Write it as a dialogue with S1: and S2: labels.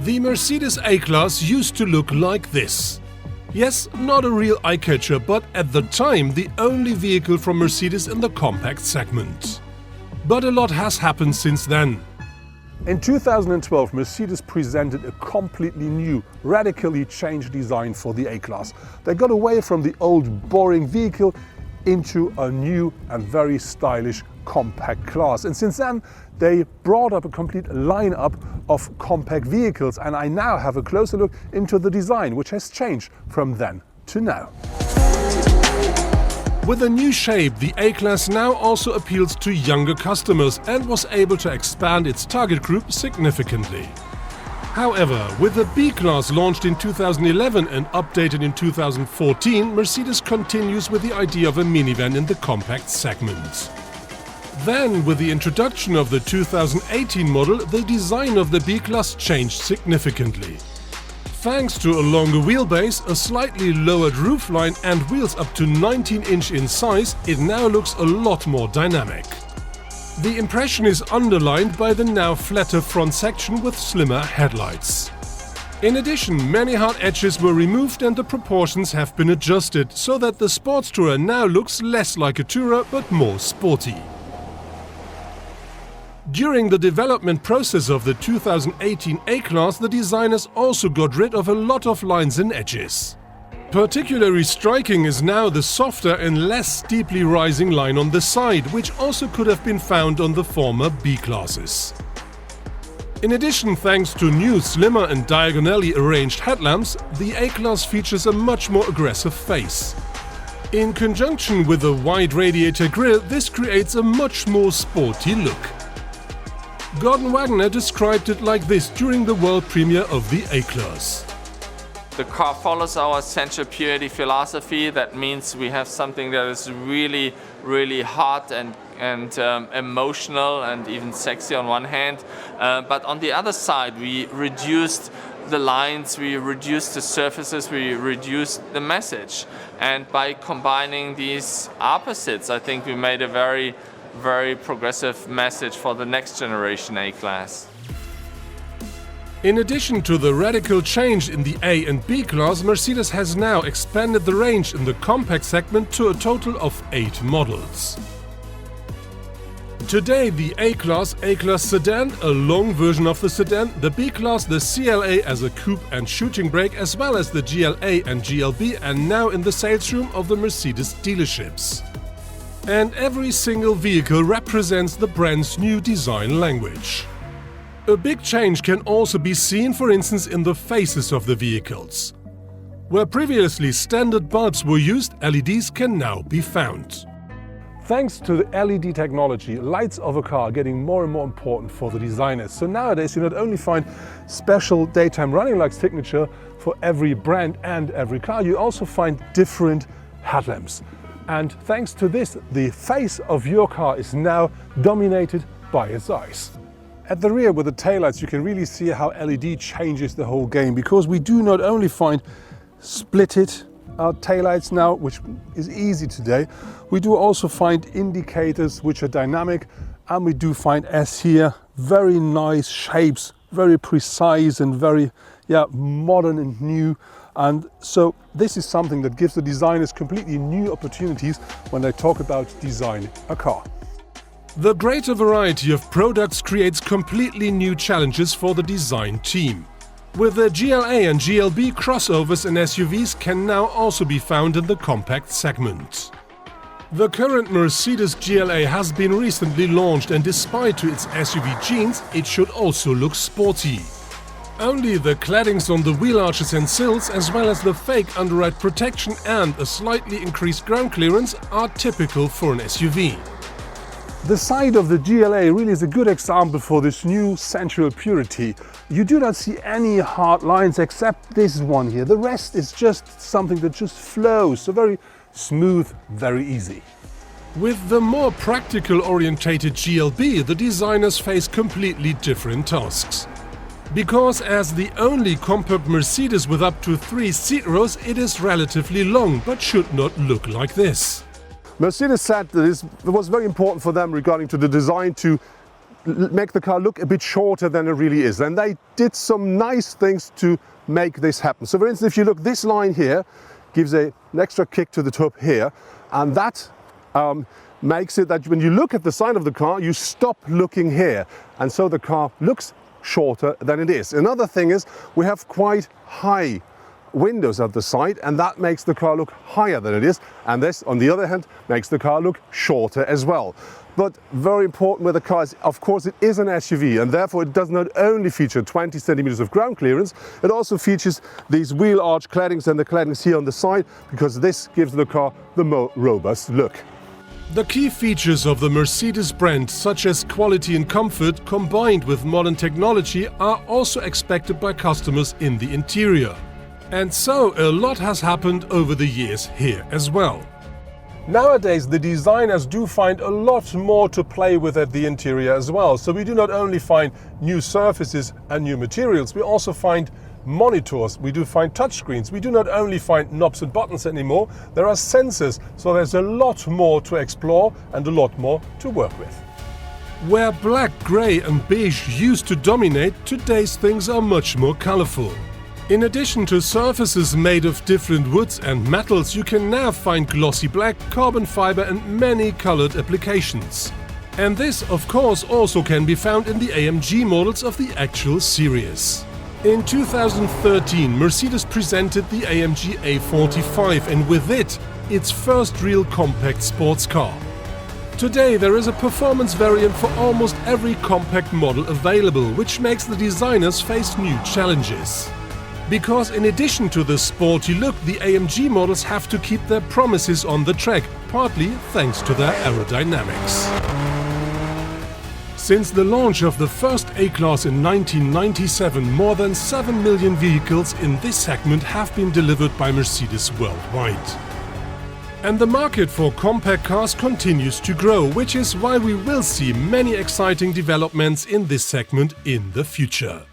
S1: The Mercedes A-Class used to look like this. Yes, not a real eye-catcher, but at the time the only vehicle from Mercedes in the compact segment. But a lot has happened since then.
S2: In 2012, Mercedes presented a completely new, radically changed design for the A-Class. They got away from the old boring vehicle into a new and very stylish compact class. And since then, they brought up a complete lineup of compact vehicles, and I now have a closer look into the design, which has changed from then to now.
S1: With a new shape, the A-Class now also appeals to younger customers and was able to expand its target group significantly. However, with the B-Class launched in 2011 and updated in 2014, Mercedes continues with the idea of a minivan in the compact segment. Then, with the introduction of the 2018 model, the design of the B-Class changed significantly. Thanks to a longer wheelbase, a slightly lowered roofline and wheels up to 19-inch in size, it now looks a lot more dynamic. The impression is underlined by the now flatter front section with slimmer headlights. In addition, many hard edges were removed and the proportions have been adjusted, so that the sports tourer now looks less like a tourer but more sporty. During the development process of the 2018 A-Class, the designers also got rid of a lot of lines and edges. Particularly striking is now the softer and less steeply rising line on the side, which also could have been found on the former B-Classes. In addition, thanks to new, slimmer and diagonally arranged headlamps, the A-Class features a much more aggressive face. In conjunction with a wide radiator grille, this creates a much more sporty look. Gordon Wagner described it like this during the world premiere of the A-Class.
S3: The car follows our essential purity philosophy. That means we have something that is really, really hot and emotional and even sexy on one hand. But on the other side, we reduced the lines, we reduced the surfaces, we reduced the message. And by combining these opposites, I think we made a very progressive message for the next generation A-Class.
S1: In addition to the radical change in the A and B class, Mercedes has now expanded the range in the compact segment to a total of 8 models. Today the A-Class, A-Class sedan, a long version of the sedan, the B-Class, the CLA as a coupe and shooting brake, as well as the GLA and GLB are now in the sales room of the Mercedes dealerships. And every single vehicle represents the brand's new design language. A big change can also be seen, for instance, in the faces of the vehicles. Where previously standard bulbs were used, LEDs can now be found.
S2: Thanks to the LED technology, lights of a car are getting more and more important for the designers. So nowadays you not only find special daytime running light signature for every brand and every car, you also find different headlamps. And thanks to this, the face of your car is now dominated by its eyes. At the rear with the taillights, you can really see how LED changes the whole game, because we do not only find splitted taillights now, which is easy today, we do also find indicators which are dynamic, and we do find, as here, very nice shapes, very precise and very modern and new. And so this is something that gives the designers completely new opportunities when they talk about designing a car.
S1: The greater variety of products creates completely new challenges for the design team. With the GLA and GLB, crossovers and SUVs can now also be found in the compact segment. The current Mercedes GLA has been recently launched, and despite its SUV genes, it should also look sporty. Only the claddings on the wheel arches and sills, as well as the fake underride protection and a slightly increased ground clearance, are typical for an SUV.
S2: The side of the GLA really is a good example for this new sensual purity. You do not see any hard lines except this one here. The rest is just something that just flows, so very smooth, very easy.
S1: With the more practical orientated GLB, the designers face completely different tasks. Because as the only compact Mercedes with up to 3 seat rows, it is relatively long, but should not look like this.
S2: Mercedes said that it was very important for them regarding to the design to make the car look a bit shorter than it really is. And they did some nice things to make this happen. So for instance, if you look, this line here gives an extra kick to the top here, and that makes it that when you look at the side of the car, you stop looking here, and so the car looks shorter than it is. Another thing is we have quite high windows at the side, and that makes the car look higher than it is, and this on the other hand makes the car look shorter as well. But very important with the car is, of course, it is an SUV, and therefore it does not only feature 20 centimeters of ground clearance, it also features these wheel arch claddings and the claddings here on the side, because this gives the car the more robust look.
S1: The key features of the Mercedes brand, such as quality and comfort, combined with modern technology, are also expected by customers in the interior. And so a lot has happened over the years here as well.
S2: Nowadays, the designers do find a lot more to play with at the interior as well. So we do not only find new surfaces and new materials, we also find monitors, we do find touchscreens. We do not only find knobs and buttons anymore, there are sensors. So there's a lot more to explore and a lot more to work with.
S1: Where black, grey and beige used to dominate, today's things are much more colorful. In addition to surfaces made of different woods and metals, you can now find glossy black, carbon fiber and many colored applications. And this, of course, also can be found in the AMG models of the actual series. In 2013, Mercedes presented the AMG A45 and with it, its first real compact sports car. Today there is a performance variant for almost every compact model available, which makes the designers face new challenges. Because in addition to the sporty look, the AMG models have to keep their promises on the track, partly thanks to their aerodynamics. Since the launch of the first A-Class in 1997, more than 7 million vehicles in this segment have been delivered by Mercedes worldwide. And the market for compact cars continues to grow, which is why we will see many exciting developments in this segment in the future.